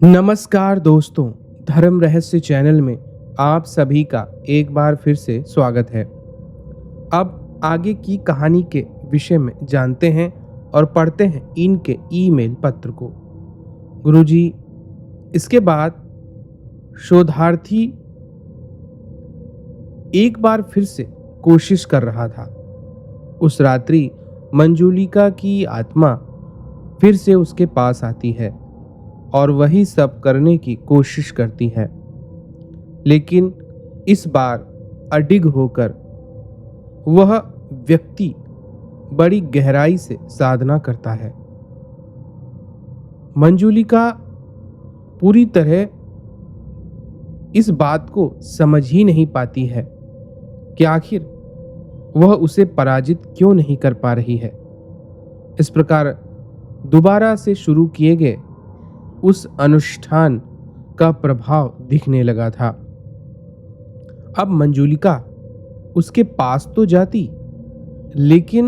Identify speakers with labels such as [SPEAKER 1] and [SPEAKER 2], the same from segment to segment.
[SPEAKER 1] नमस्कार दोस्तों, धर्म रहस्य चैनल में आप सभी का एक बार फिर से स्वागत है। अब आगे की कहानी के विषय में जानते हैं और पढ़ते हैं इनके ईमेल पत्र को। गुरुजी, इसके बाद शोधार्थी एक बार फिर से कोशिश कर रहा था। उस रात्रि मंजुलिका की आत्मा फिर से उसके पास आती है और वही सब करने की कोशिश करती है, लेकिन इस बार अडिग होकर वह व्यक्ति बड़ी गहराई से साधना करता है। मंजुलिका पूरी तरह इस बात को समझ ही नहीं पाती है कि आखिर वह उसे पराजित क्यों नहीं कर पा रही है। इस प्रकार दोबारा से शुरू किए गए उस अनुष्ठान का प्रभाव दिखने लगा था। अब मंजुलिका उसके पास तो जाती, लेकिन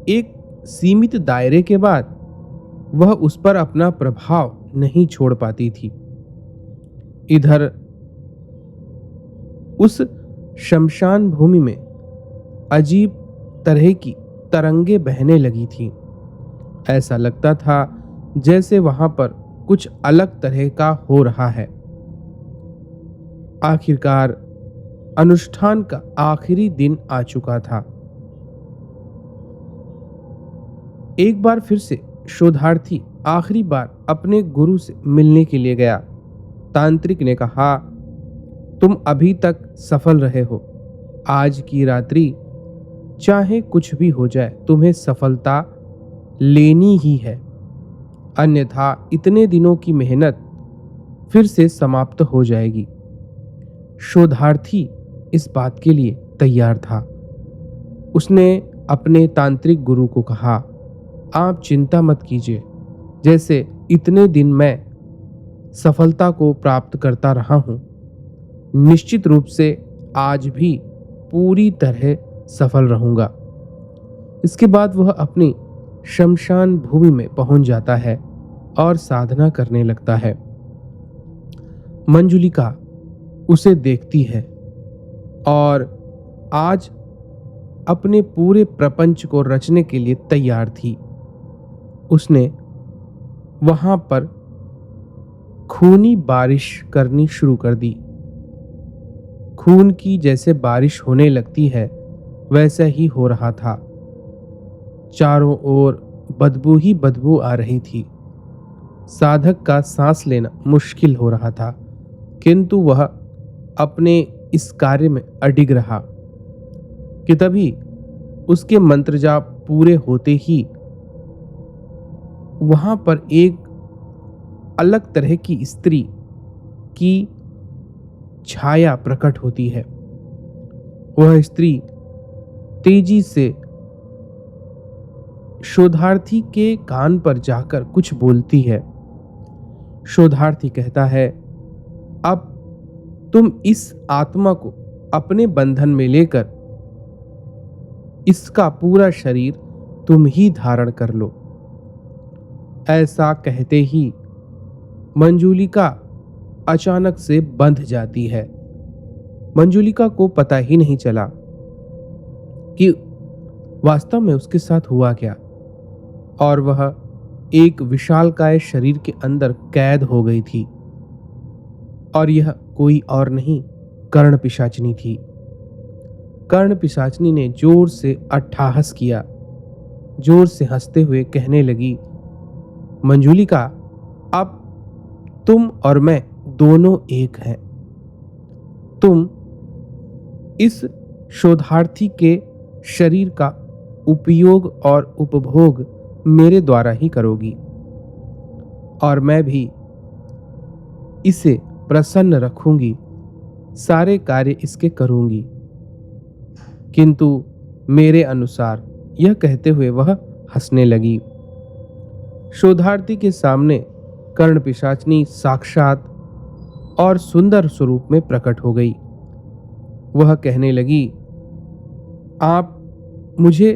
[SPEAKER 1] एक सीमित दायरे के बाद वह उस पर अपना प्रभाव नहीं छोड़ पाती थी। इधर उस शमशान भूमि में अजीब तरह की तरंगे बहने लगी थी। ऐसा लगता था जैसे वहां पर कुछ अलग तरह का हो रहा है। आखिरकार अनुष्ठान का आखिरी दिन आ चुका था। एक बार फिर से शोधार्थी आखिरी बार अपने गुरु से मिलने के लिए गया। तांत्रिक ने कहा, तुम अभी तक सफल रहे हो। आज की रात्रि चाहे कुछ भी हो जाए, तुम्हें सफलता लेनी ही है, अन्यथा इतने दिनों की मेहनत फिर से समाप्त हो जाएगी। शोधार्थी इस बात के लिए तैयार था। उसने अपने तांत्रिक गुरु को कहा, आप चिंता मत कीजिए। जैसे इतने दिन मैं सफलता को प्राप्त करता रहा हूं, निश्चित रूप से आज भी पूरी तरह सफल रहूंगा। इसके बाद वह अपनी शमशान भूमि में पहुंच जाता है और साधना करने लगता है। मंजुलिका उसे देखती है और आज अपने पूरे प्रपंच को रचने के लिए तैयार थी। उसने वहां पर खूनी बारिश करनी शुरू कर दी। खून की जैसे बारिश होने लगती है, वैसा ही हो रहा था। चारों ओर बदबू ही बदबू आ रही थी। साधक का सांस लेना मुश्किल हो रहा था, किंतु वह अपने इस कार्य में अडिग रहा कि तभी उसके मंत्र जाप पूरे होते ही वहां पर एक अलग तरह की स्त्री की छाया प्रकट होती है। वह स्त्री तेजी से शोधार्थी के कान पर जाकर कुछ बोलती है। शोधार्थी कहता है, अब तुम इस आत्मा को अपने बंधन में लेकर इसका पूरा शरीर तुम ही धारण कर लो। ऐसा कहते ही मंजुलिका अचानक से बंध जाती है। मंजुलिका को पता ही नहीं चला कि वास्तव में उसके साथ हुआ क्या, और वह एक विशालकाय शरीर के अंदर कैद हो गई थी। और यह कोई और नहीं, कर्ण पिशाचिनी थी। कर्ण पिशाचिनी ने जोर से अट्टहास किया। जोर से हंसते हुए कहने लगी, मंजुलिका, अब तुम और मैं दोनों एक हैं। तुम इस शोधार्थी के शरीर का उपयोग और उपभोग मेरे द्वारा ही करोगी, और मैं भी इसे प्रसन्न रखूंगी, सारे कार्य इसके करूंगी, किंतु मेरे अनुसार। यह कहते हुए वह हंसने लगी। शोधार्थी के सामने कर्ण पिशाचिनी साक्षात और सुंदर स्वरूप में प्रकट हो गई। वह कहने लगी, आप मुझे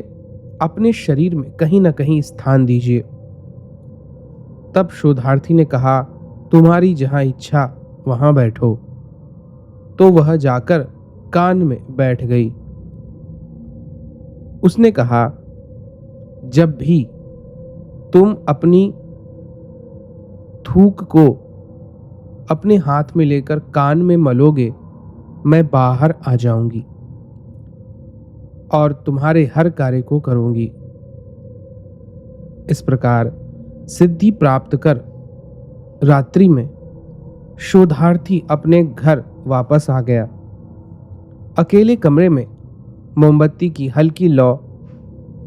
[SPEAKER 1] अपने शरीर में कहीं ना कहीं स्थान दीजिए। तब शोधार्थी ने कहा, तुम्हारी जहां इच्छा वहां बैठो। तो वह जाकर कान में बैठ गई। उसने कहा, जब भी तुम अपनी थूक को अपने हाथ में लेकर कान में मलोगे, मैं बाहर आ जाऊंगी और तुम्हारे हर कार्य को करूंगी। इस प्रकार सिद्धि प्राप्त कर रात्रि में शोधार्थी अपने घर वापस आ गया। अकेले कमरे में मोमबत्ती की हल्की लौ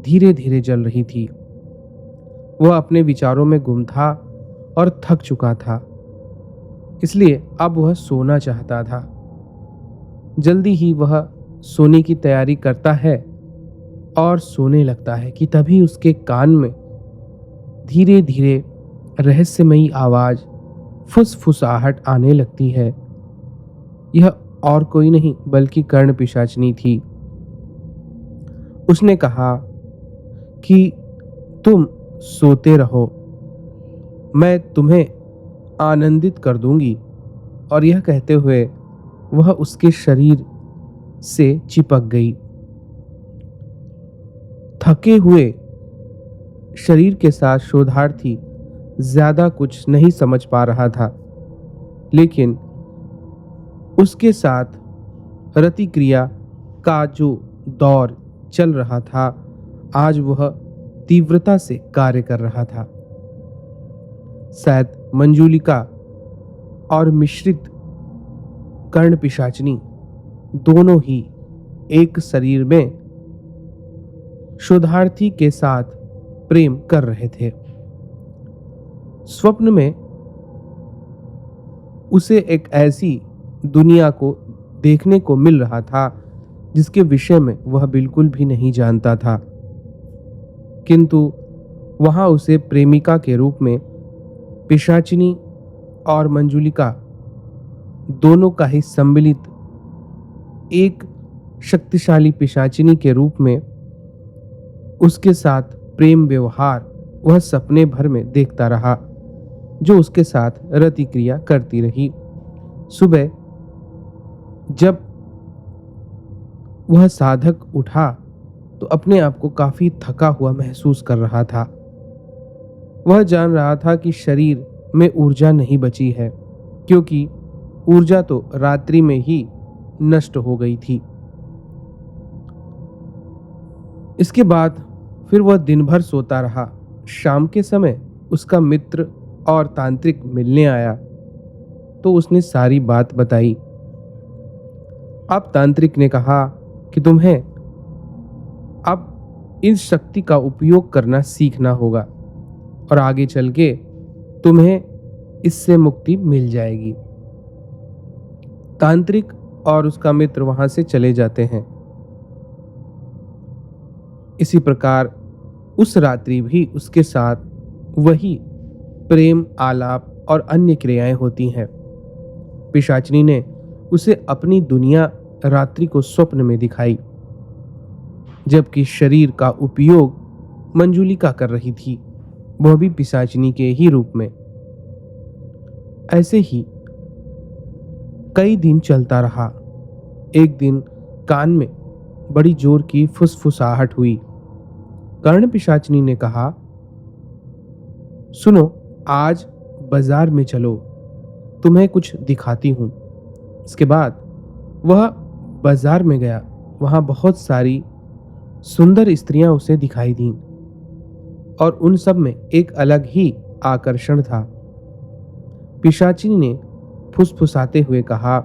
[SPEAKER 1] धीरे धीरे जल रही थी। वह अपने विचारों में गुम था और थक चुका था, इसलिए अब वह सोना चाहता था। जल्दी ही वह सोने की तैयारी करता है और सोने लगता है कि तभी उसके कान में धीरे धीरे रहस्यमयी आवाज, फुसफुसाहट आने लगती है। यह और कोई नहीं बल्कि कर्ण पिशाचिनी थी। उसने कहा कि तुम सोते रहो, मैं तुम्हें आनंदित कर दूंगी। और यह कहते हुए वह उसके शरीर से चिपक गई। थके हुए शरीर के साथ शोधार्थी ज्यादा कुछ नहीं समझ पा रहा था, लेकिन उसके साथ रतिक्रिया का जो दौर चल रहा था, आज वह तीव्रता से कार्य कर रहा था। शायद मंजूलिका और मिश्रित कर्ण पिशाचिनी दोनों ही एक शरीर में शोधार्थी के साथ प्रेम कर रहे थे। स्वप्न में उसे एक ऐसी दुनिया को देखने को मिल रहा था जिसके विषय में वह बिल्कुल भी नहीं जानता था, किंतु वहां उसे प्रेमिका के रूप में पिशाचिनी और मंजुलिका दोनों का ही सम्मिलित एक शक्तिशाली पिशाचिनी के रूप में उसके साथ प्रेम व्यवहार वह सपने भर में देखता रहा, जो उसके साथ रतिक्रिया करती रही। सुबह जब वह साधक उठा तो अपने आप को काफी थका हुआ महसूस कर रहा था। वह जान रहा था कि शरीर में ऊर्जा नहीं बची है, क्योंकि ऊर्जा तो रात्रि में ही नष्ट हो गई थी। इसके बाद फिर वह दिन भर सोता रहा। शाम के समय उसका मित्र और तांत्रिक मिलने आया तो उसने सारी बात बताई। अब तांत्रिक ने कहा कि तुम्हें अब इस शक्ति का उपयोग करना सीखना होगा और आगे चल के तुम्हें इससे मुक्ति मिल जाएगी। तांत्रिक और उसका मित्र वहां से चले जाते हैं। इसी प्रकार उस रात्रि भी उसके साथ वही प्रेम, आलाप और अन्य क्रियाएं होती हैं। पिशाचिनी ने उसे अपनी दुनिया रात्रि को स्वप्न में दिखाई, जबकि शरीर का उपयोग मंजुलिका कर रही थी, वह भी पिशाचिनी के ही रूप में। ऐसे ही कई दिन चलता रहा। एक दिन कान में बड़ी जोर की फुसफुसाहट हुई। कर्ण पिशाचिनी ने कहा, सुनो, आज बाजार में चलो, तुम्हें कुछ दिखाती हूं। इसके बाद वह बाजार में गया। वहां बहुत सारी सुंदर स्त्रियां उसे दिखाई दीं और उन सब में एक अलग ही आकर्षण था। पिशाचिनी ने फुसफुसाते हुए कहा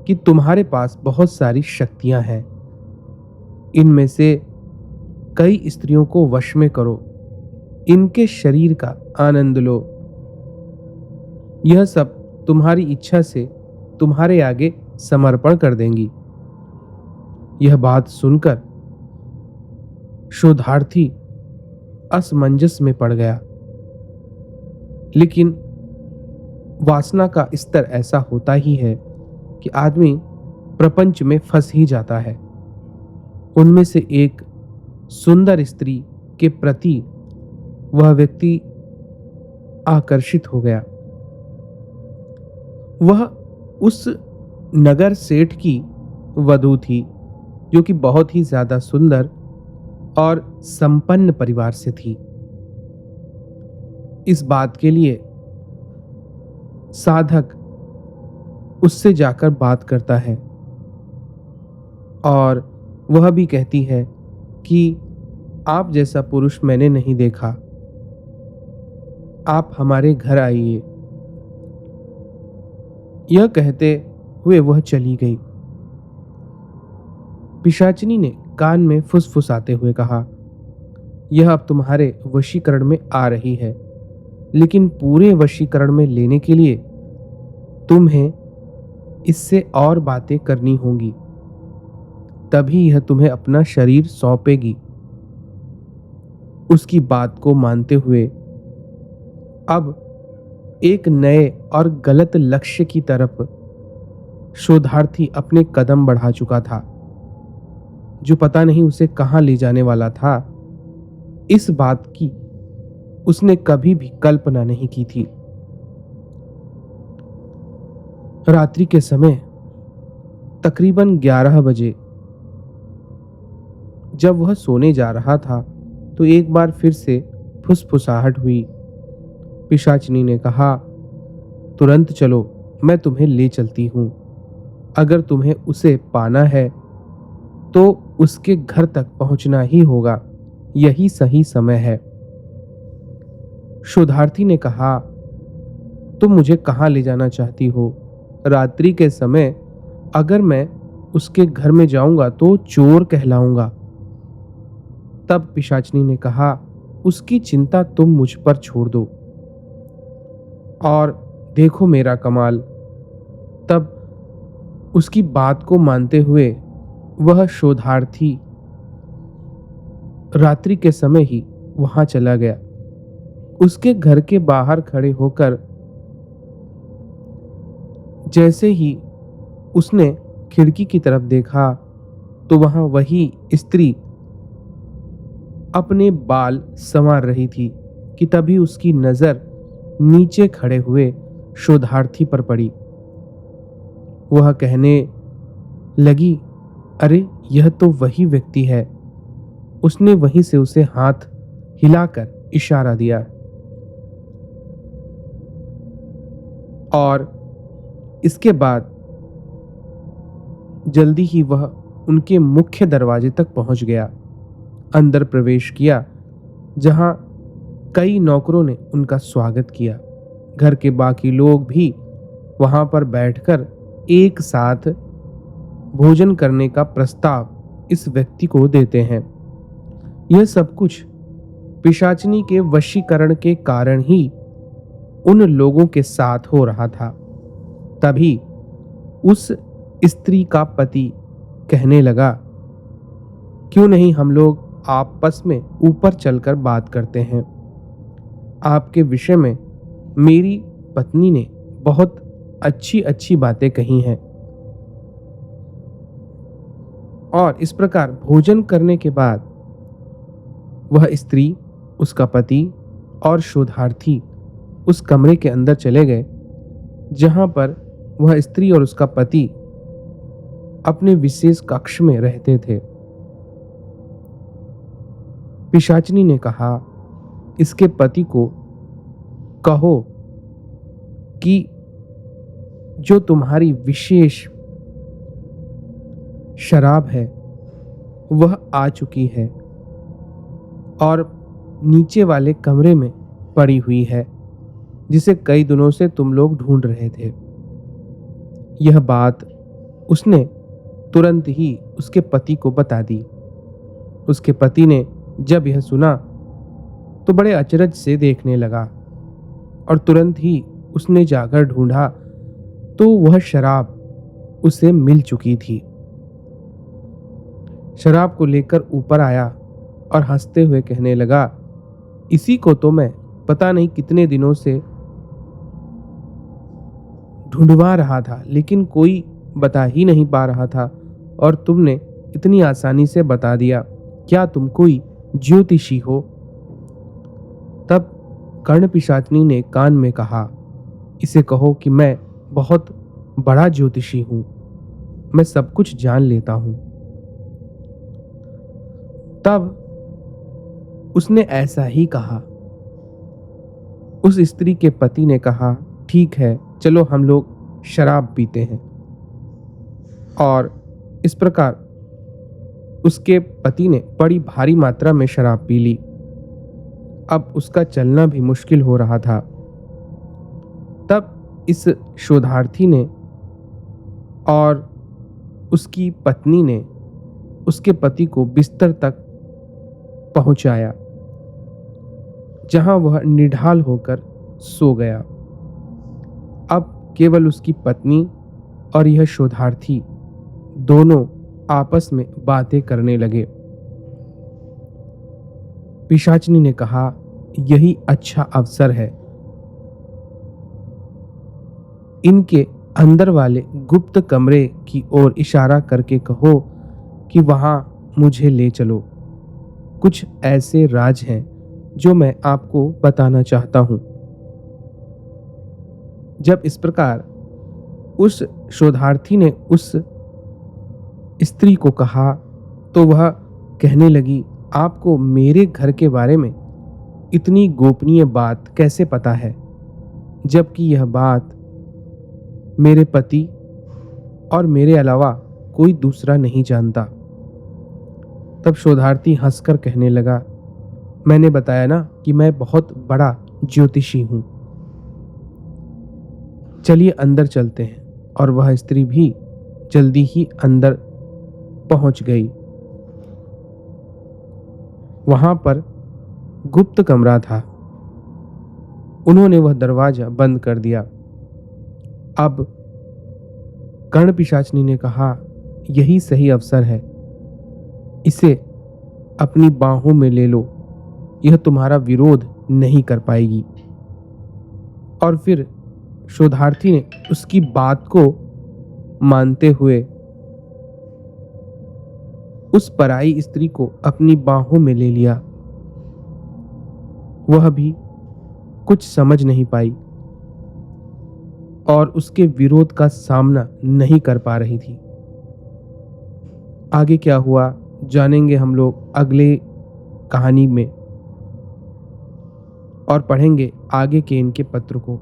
[SPEAKER 1] कि तुम्हारे पास बहुत सारी शक्तियां हैं, इनमें से कई स्त्रियों को वश में करो, इनके शरीर का आनंद लो। यह सब तुम्हारी इच्छा से तुम्हारे आगे समर्पण कर देंगी। यह बात सुनकर शोधार्थी असमंजस में पड़ गया, लेकिन वासना का स्तर ऐसा होता ही है कि आदमी प्रपंच में फंस ही जाता है। उनमें से एक सुंदर स्त्री के प्रति वह व्यक्ति आकर्षित हो गया। वह उस नगर सेठ की वधू थी, जो कि बहुत ही ज्यादा सुंदर और संपन्न परिवार से थी। इस बात के लिए साधक उससे जाकर बात करता है और वह भी कहती है कि आप जैसा पुरुष मैंने नहीं देखा, आप हमारे घर आइए। यह कहते हुए वह चली गई। पिशाचिनी ने कान में फुसफुसाते हुए कहा, यह अब तुम्हारे वशीकरण में आ रही है, लेकिन पूरे वशीकरण में लेने के लिए तुम्हें इससे और बातें करनी होंगी, तभी यह तुम्हें अपना शरीर सौंपेगी। उसकी बात को मानते हुए अब एक नए और गलत लक्ष्य की तरफ शोधार्थी अपने कदम बढ़ा चुका था, जो पता नहीं उसे कहां ले जाने वाला था। इस बात की उसने कभी भी कल्पना नहीं की थी। रात्रि के समय तकरीबन 11 बजे जब वह सोने जा रहा था तो एक बार फिर से फुसफुसाहट हुई। पिशाचिनी ने कहा, तुरंत चलो, मैं तुम्हें ले चलती हूं। अगर तुम्हें उसे पाना है तो उसके घर तक पहुंचना ही होगा, यही सही समय है। शोधार्थी ने कहा, तुम मुझे कहां ले जाना चाहती हो? रात्रि के समय अगर मैं उसके घर में जाऊंगा तो चोर कहलाऊंगा। तब पिशाचिनी ने कहा, उसकी चिंता तुम मुझ पर छोड़ दो और देखो मेरा कमाल। तब उसकी बात को मानते हुए वह शोधार्थी रात्रि के समय ही वहां चला गया। उसके घर के बाहर खड़े होकर जैसे ही उसने खिड़की की तरफ देखा तो वहां वही स्त्री अपने बाल संवार रही थी कि तभी उसकी नजर नीचे खड़े हुए शोधार्थी पर पड़ी। वह कहने लगी, अरे यह तो वही व्यक्ति है। उसने वहीं से उसे हाथ हिलाकर इशारा दिया और इसके बाद जल्दी ही वह उनके मुख्य दरवाजे तक पहुंच गया। अंदर प्रवेश किया, जहां कई नौकरों ने उनका स्वागत किया। घर के बाकी लोग भी वहां पर बैठकर एक साथ भोजन करने का प्रस्ताव इस व्यक्ति को देते हैं। यह सब कुछ पिशाचिनी के वशीकरण के कारण ही उन लोगों के साथ हो रहा था। तभी उस स्त्री का पति कहने लगा, क्यों नहीं हम लोग आपस में ऊपर चलकर बात करते हैं। आपके विषय में मेरी पत्नी ने बहुत अच्छी अच्छी बातें कही हैं। और इस प्रकार भोजन करने के बाद वह स्त्री, उसका पति और शोधार्थी उस कमरे के अंदर चले गए, जहां पर वह स्त्री और उसका पति अपने विशेष कक्ष में रहते थे। पिशाचिनी ने कहा, इसके पति को कहो कि जो तुम्हारी विशेष शराब है वह आ चुकी है और नीचे वाले कमरे में पड़ी हुई है, जिसे कई दिनों से तुम लोग ढूंढ रहे थे। यह बात उसने तुरंत ही उसके पति को बता दी। उसके पति ने जब यह सुना तो बड़े अचरज से देखने लगा और तुरंत ही उसने जाकर ढूंढा तो वह शराब उसे मिल चुकी थी। शराब को लेकर ऊपर आया और हंसते हुए कहने लगा, इसी को तो मैं पता नहीं कितने दिनों से ढूंढवा रहा था, लेकिन कोई बता ही नहीं पा रहा था और तुमने इतनी आसानी से बता दिया। क्या तुम कोई ज्योतिषी हो? तब कर्ण पिशाचिनी ने कान में कहा, इसे कहो कि मैं बहुत बड़ा ज्योतिषी हूं, मैं सब कुछ जान लेता हूं। तब उसने ऐसा ही कहा। उस स्त्री के पति ने कहा, ठीक है, चलो हम लोग शराब पीते हैं। और इस प्रकार उसके पति ने बड़ी भारी मात्रा में शराब पी ली। अब उसका चलना भी मुश्किल हो रहा था। तब इस शोधार्थी ने और उसकी पत्नी ने उसके पति को बिस्तर तक पहुंचाया, जहां वह निढाल होकर सो गया। अब केवल उसकी पत्नी और यह शोधार्थी दोनों आपस में बातें करने लगे। पिशाचिनी ने कहा, यही अच्छा अवसर है। इनके अंदर वाले गुप्त कमरे की ओर इशारा करके कहो कि वहां मुझे ले चलो। कुछ ऐसे राज हैं जो मैं आपको बताना चाहता हूं। जब इस प्रकार उस शोधार्थी ने उस स्त्री को कहा तो वह कहने लगी, आपको मेरे घर के बारे में इतनी गोपनीय बात कैसे पता है, जबकि यह बात मेरे पति और मेरे अलावा कोई दूसरा नहीं जानता। तब शोधार्थी हंसकर कहने लगा, मैंने बताया ना कि मैं बहुत बड़ा ज्योतिषी हूं। चलिए अंदर चलते हैं। और वह स्त्री भी जल्दी ही अंदर पहुंच गई। वहां पर गुप्त कमरा था। उन्होंने वह दरवाजा बंद कर दिया। अब कर्ण पिशाचिनी ने कहा, यही सही अवसर है, इसे अपनी बाहों में ले लो, यह तुम्हारा विरोध नहीं कर पाएगी। और फिर शोधार्थी ने उसकी बात को मानते हुए उस पराई स्त्री को अपनी बाहों में ले लिया। वह भी कुछ समझ नहीं पाई और उसके विरोध का सामना नहीं कर पा रही थी। आगे क्या हुआ जानेंगे हम लोग अगले कहानी में, और पढ़ेंगे आगे के इनके पत्र को।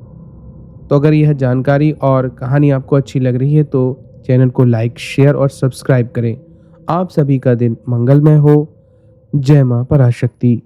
[SPEAKER 1] तो अगर यह जानकारी और कहानी आपको अच्छी लग रही है तो चैनल को लाइक, शेयर और सब्सक्राइब करें। आप सभी का दिन मंगलमय हो। जय मां पराशक्ति।